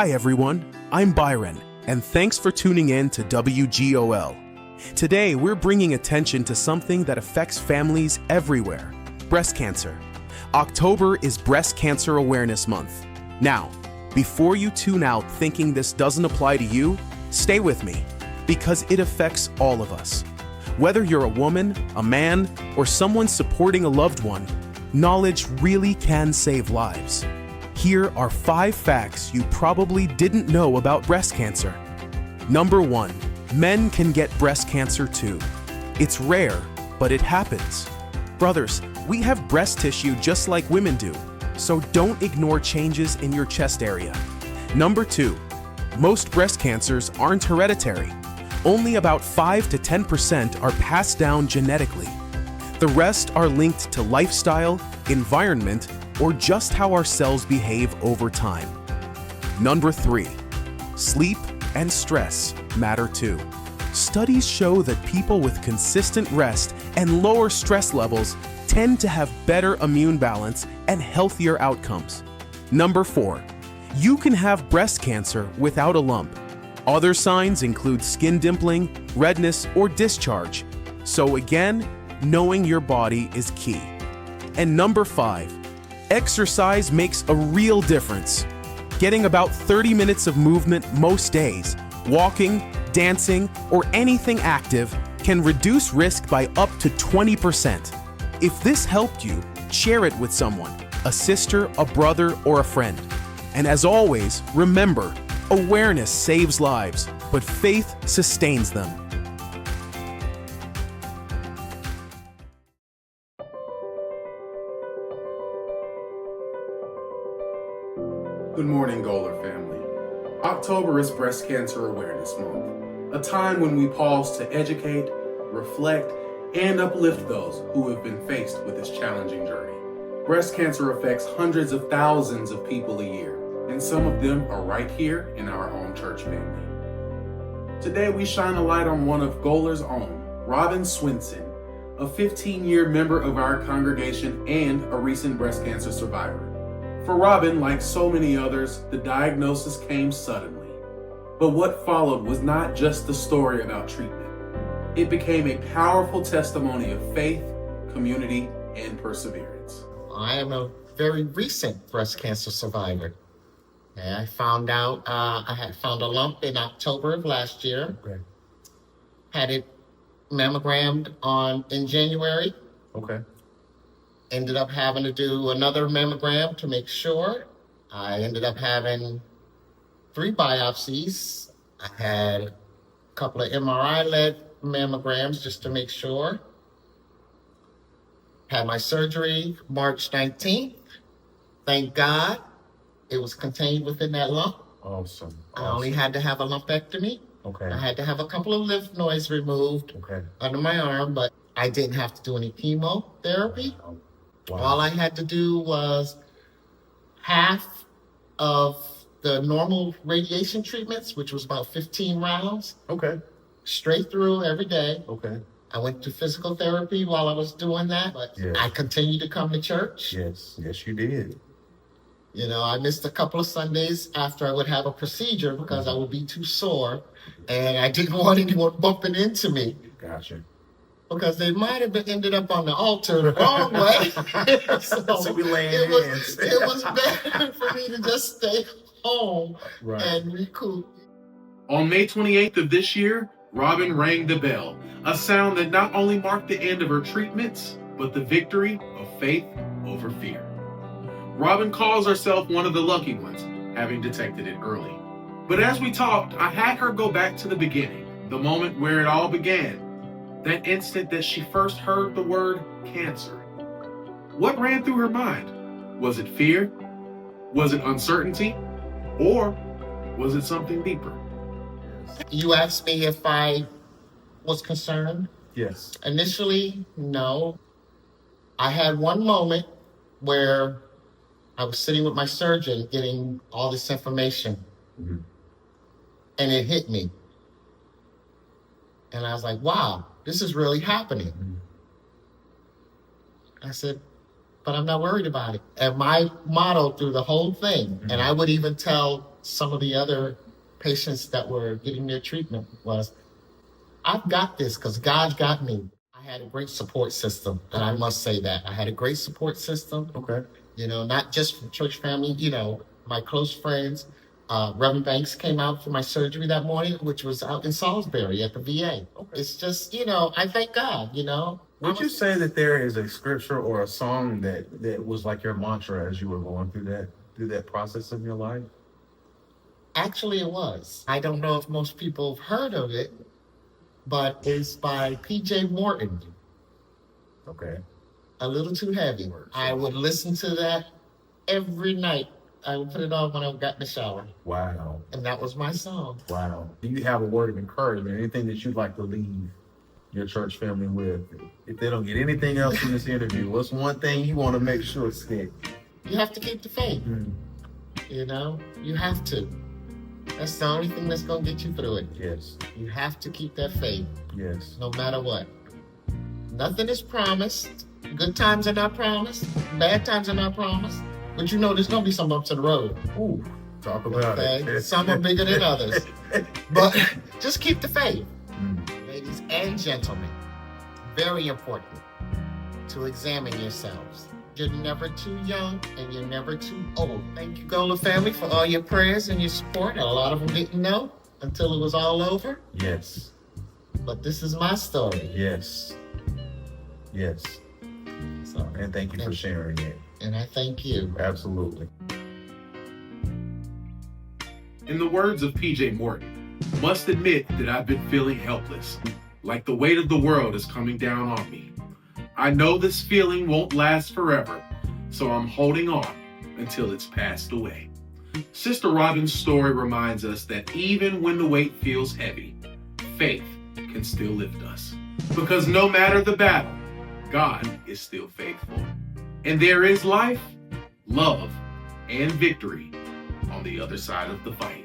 Hi everyone, I'm Byron, and thanks for tuning in to WGOL. Today we're bringing attention to something that affects families everywhere, breast cancer. October is Breast Cancer Awareness Month. Now, before you tune out thinking this doesn't apply to you, stay with me, because it affects all of us. Whether you're a woman, a man, or someone supporting a loved one, knowledge really can save lives. Here are 5 facts you probably didn't know about breast cancer. Number 1, men can get breast cancer too. It's rare, but it happens. Brothers, we have breast tissue just like women do, so don't ignore changes in your chest area. Number 2, most breast cancers aren't hereditary. Only about 5 to 10% are passed down genetically. The rest are linked to lifestyle, environment, or just how our cells behave over time. Number 3, sleep and stress matter too. Studies show that people with consistent rest and lower stress levels tend to have better immune balance and healthier outcomes. Number 4, you can have breast cancer without a lump. Other signs include skin dimpling, redness, or discharge. So again, knowing your body is key. And number 5, exercise makes a real difference. Getting about 30 minutes of movement most days, walking, dancing, or anything active can reduce risk by up to 20%. If this helped you, share it with someone, a sister, a brother, or a friend. And as always, remember, awareness saves lives, but faith sustains them. Good morning, Goler family. October is Breast Cancer Awareness Month, a time when we pause to educate, reflect, and uplift those who have been faced with this challenging journey. Breast cancer affects hundreds of thousands of people a year, and some of them are right here in our own church family. Today we shine a light on one of Goler's own, Robin Swinson, a 15-year member of our congregation and a recent breast cancer survivor. For Robin, like so many others, the diagnosis came suddenly. But what followed was not just the story about treatment. It became a powerful testimony of faith, community, and perseverance. I am a very recent breast cancer survivor. And I found out I had found a lump in October of last year. Okay. Had it mammogrammed in January. Okay. Ended up having to do another mammogram to make sure. I ended up having 3 biopsies. I had a couple of MRI-led mammograms just to make sure. Had my surgery March 19th. Thank God it was contained within that lump. Awesome. I only had to have a lumpectomy. Okay. I had to have a couple of lymph nodes removed under my arm, but I didn't have to do any chemotherapy. Wow. All I had to do was half of the normal radiation treatments, which was about 15 rounds. Okay. Straight through every day. Okay. I went to physical therapy while I was doing that, but Yes. I continued to come to church. Yes, you did. You know, I missed a couple of Sundays after I would have a procedure because I would be too sore, and I didn't want anyone bumping into me. Gotcha. Because they might have ended up on the altar the wrong way. So we laying it hands. it was better for me to just stay home and recoup. On May 28th of this year, Robin rang the bell, a sound that not only marked the end of her treatments, but the victory of faith over fear. Robin calls herself one of the lucky ones, having detected it early. But as we talked, I had her go back to the beginning, the moment where it all began, that instant that she first heard the word cancer. What ran through her mind? Was it fear? Was it uncertainty? Or was it something deeper? You asked me if I was concerned. Yes. Initially, no. I had one moment where I was sitting with my surgeon getting all this information, and it hit me. And I was like, wow, this is really happening. I said, but I'm not worried about it. And my motto through the whole thing, and I would even tell some of the other patients that were getting their treatment was, I've got this because God got me. I had a great support system, and I must say that. I had a great support system. Okay. Not just from church family, my close friends. Reverend Banks came out for my surgery that morning, which was out in Salisbury at the VA. Okay. It's just, I thank God, Would you say that there is a scripture or a song that was like your mantra as you were going through that process of your life? Actually, it was. I don't know if most people have heard of it, but it's by P.J. Morton. Okay. A Little Too Heavy. I would listen to that every night. I would put it on when I got in the shower. Wow. And that was my song. Wow. Do you have a word of encouragement, anything that you'd like to leave your church family with? If they don't get anything else in this interview, what's one thing you want to make sure stick? You have to keep the faith. You have to. That's the only thing that's going to get you through it. Yes. You have to keep that faith. Yes. No matter what. Nothing is promised. Good times are not promised. Bad times are not promised. But there's going to be some bumps in the road. Ooh, talk about it. Some are bigger than others. But just keep the faith. Ladies and gentlemen, very important to examine yourselves. You're never too young and you're never too old. Thank you, Goler family, for all your prayers and your support. A lot of them didn't know until it was all over. Yes. But this is my story. Yes. Yes. So, and thank you for sharing it. And I thank you. Absolutely. In the words of P.J. Morton, must admit that I've been feeling helpless, like the weight of the world is coming down on me. I know this feeling won't last forever, so I'm holding on until it's passed away. Sister Robin's story reminds us that even when the weight feels heavy, faith can still lift us. Because no matter the battle, God is still faithful. And there is life, love, and victory on the other side of the fight.